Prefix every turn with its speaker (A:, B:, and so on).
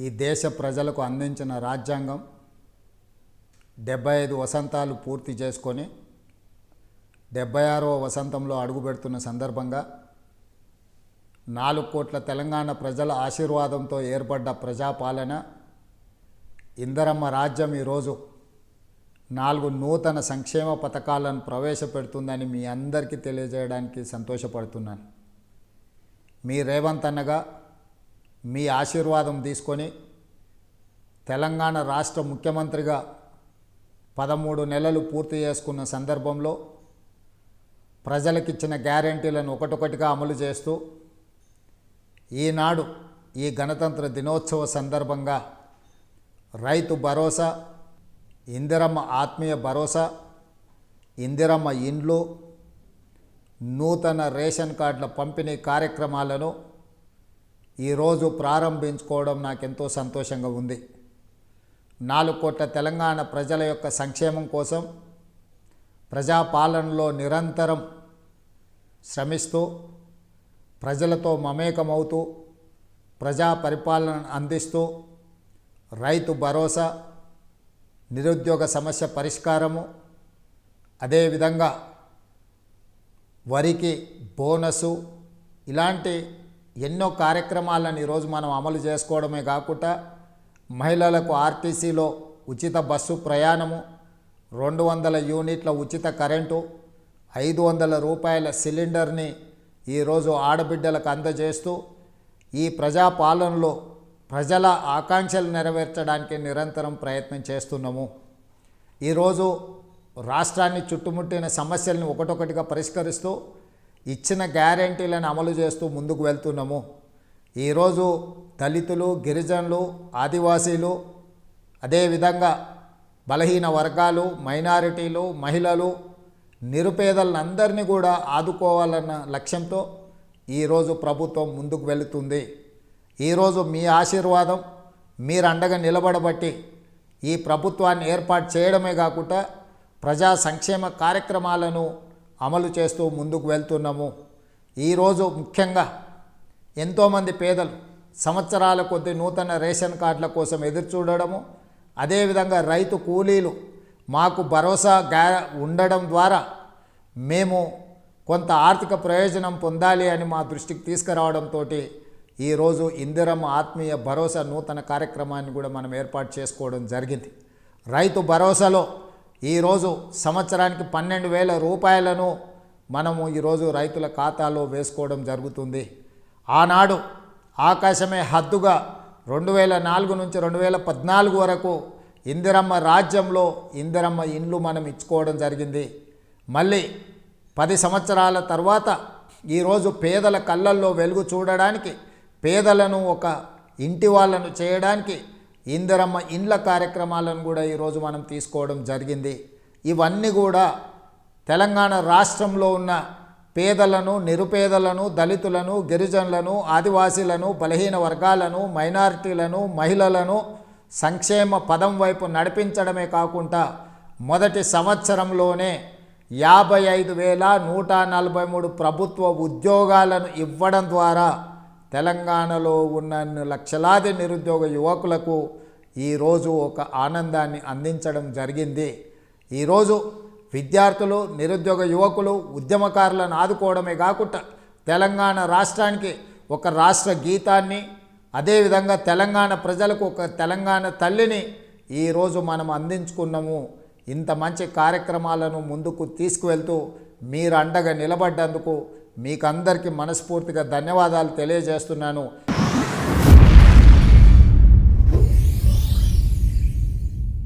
A: ఈ దేశ ప్రజలకు అందించిన రాజ్యాంగం 75 వసంతాలు పూర్తి చేసుకొని 76వ వసంతంలో అడుగుపెడుతున్న సందర్భంగా 4 కోట్ల తెలంగాణ ప్రజల ఆశీర్వాదంతో ఏర్పడ్డ ప్రజాపాలన ఇందిరమ్మ రాజ్యం ఈరోజు 4 నూతన సంక్షేమ పథకాలను ప్రవేశపెడుతుందని మీ అందరికీ తెలియజేయడానికి సంతోషపడుతున్నాను. మీ రేవంత్ అన్నగా మీ ఆశీర్వాదం తీసుకొని తెలంగాణ రాష్ట్ర ముఖ్యమంత్రిగా 13 నెలలు పూర్తి చేసుకున్న సందర్భంలో ప్రజలకిచ్చిన గ్యారెంటీలను ఒకటొకటిగా అమలు చేస్తూ ఈనాడు ఈ గణతంత్ర దినోత్సవ సందర్భంగా రైతు భరోసా, ఇందిరమ్మ ఆత్మీయ భరోసా, ఇందిరమ్మ ఇండ్లు, నూతన రేషన్ కార్డుల పంపిణీ కార్యక్రమాలను ఈరోజు ప్రారంభించుకోవడం నాకెంతో సంతోషంగా ఉంది. 4 కోట్ల తెలంగాణ ప్రజల యొక్క సంక్షేమం కోసం ప్రజాపాలనలో నిరంతరం శ్రమిస్తూ ప్రజలతో మమేకమవుతూ ప్రజా పరిపాలన అందిస్తూ రైతు భరోసా, నిరుద్యోగ సమస్య పరిష్కారము, అదేవిధంగా వరికి బోనసు, ఇలాంటి ఎన్నో కార్యక్రమాలను ఈరోజు మనం అమలు చేసుకోవడమే కాకుండా మహిళలకు ఆర్టీసీలో ఉచిత బస్సు ప్రయాణము, 200 యూనిట్ల ఉచిత కరెంటు, 500 రూపాయల సిలిండర్ని ఈరోజు ఆడబిడ్డలకు అందజేస్తూ ఈ ప్రజాపాలనలో ప్రజల ఆకాంక్షలు నెరవేర్చడానికి నిరంతరం ప్రయత్నం చేస్తున్నాము. ఈరోజు రాష్ట్రాన్ని చుట్టుముట్టిన సమస్యలను ఒకటొకటిగా పరిష్కరిస్తూ ఇచ్చిన గ్యారెంటీలను అమలు చేస్తూ ముందుకు వెళ్తున్నాము. ఈరోజు దళితులు, గిరిజనులు, ఆదివాసీలు, అదేవిధంగా బలహీన వర్గాలు, మైనారిటీలు, మహిళలు, నిరుపేదలందరినీ కూడా ఆదుకోవాలన్న లక్ష్యంతో ఈరోజు ప్రభుత్వం ముందుకు వెళుతుంది. ఈరోజు మీ ఆశీర్వాదం, మీరు అండగా నిలబడబట్టి ఈ ప్రభుత్వాన్ని ఏర్పాటు చేయడమే కాకుండా ప్రజా సంక్షేమ కార్యక్రమాలను అమలు చేస్తూ ముందుకు వెళ్తున్నాము. ఈరోజు ముఖ్యంగా ఎంతోమంది పేదలు సంవత్సరాల కొద్ది నూతన రేషన్ కార్డుల కోసం ఎదురు చూడడము, అదేవిధంగా రైతు కూలీలు మాకు భరోసా ఉండడం ద్వారా మేము కొంత ఆర్థిక ప్రయోజనం పొందాలి అని మా దృష్టికి తీసుకురావడంతో ఈరోజు ఇందిరమ్మ ఆత్మీయ భరోసా నూతన కార్యక్రమాన్ని కూడా మనం ఏర్పాటు చేసుకోవడం జరిగింది. రైతు భరోసాలో ఈరోజు సంవత్సరానికి 12,000 రూపాయలను మనము ఈరోజు రైతుల ఖాతాలో వేసుకోవడం జరుగుతుంది. ఆనాడు ఆకాశమే హద్దుగా 2004 నుంచి 2014 వరకు ఇందిరమ్మ రాజ్యంలో ఇందిరమ్మ ఇండ్లు మనం ఇచ్చుకోవడం జరిగింది. మళ్ళీ 10 సంవత్సరాల తర్వాత ఈరోజు పేదల కళ్ళల్లో వెలుగు చూడడానికి, పేదలను ఒక ఇంటి వాళ్ళను చేయడానికి ఇందిరమ్మ ఇండ్ల కార్యక్రమాలను కూడా ఈరోజు మనం తీసుకోవడం జరిగింది. ఇవన్నీ కూడా తెలంగాణ రాష్ట్రంలో ఉన్న పేదలను, నిరుపేదలను, దళితులను, గిరిజనులను, ఆదివాసీలను, బలహీన వర్గాలను, మైనారిటీలను, మహిళలను సంక్షేమ పదం వైపు నడిపించడమే కాకుండా మొదటి సంవత్సరంలోనే 55,143 ప్రభుత్వ ఉద్యోగాలను ఇవ్వడం ద్వారా తెలంగాణలో ఉన్న లక్షలాది నిరుద్యోగ యువకులకు ఈరోజు ఒక ఆనందాన్ని అందించడం జరిగింది. ఈరోజు విద్యార్థులు, నిరుద్యోగ యువకులు, ఉద్యమకారులను ఆదుకోవడమే కాకుండా తెలంగాణ రాష్ట్రానికి ఒక రాష్ట్ర గీతాన్ని, అదేవిధంగా తెలంగాణ ప్రజలకు ఒక తెలంగాణ తల్లిని ఈరోజు మనం అందించుకున్నాము. ఇంత మంచి కార్యక్రమాలను ముందుకు తీసుకువెళ్తూ మీరు అండగా నిలబడ్డందుకు మీకు అందరికీ మనస్ఫూర్తిగా ధన్యవాదాలు తెలియజేస్తున్నాను.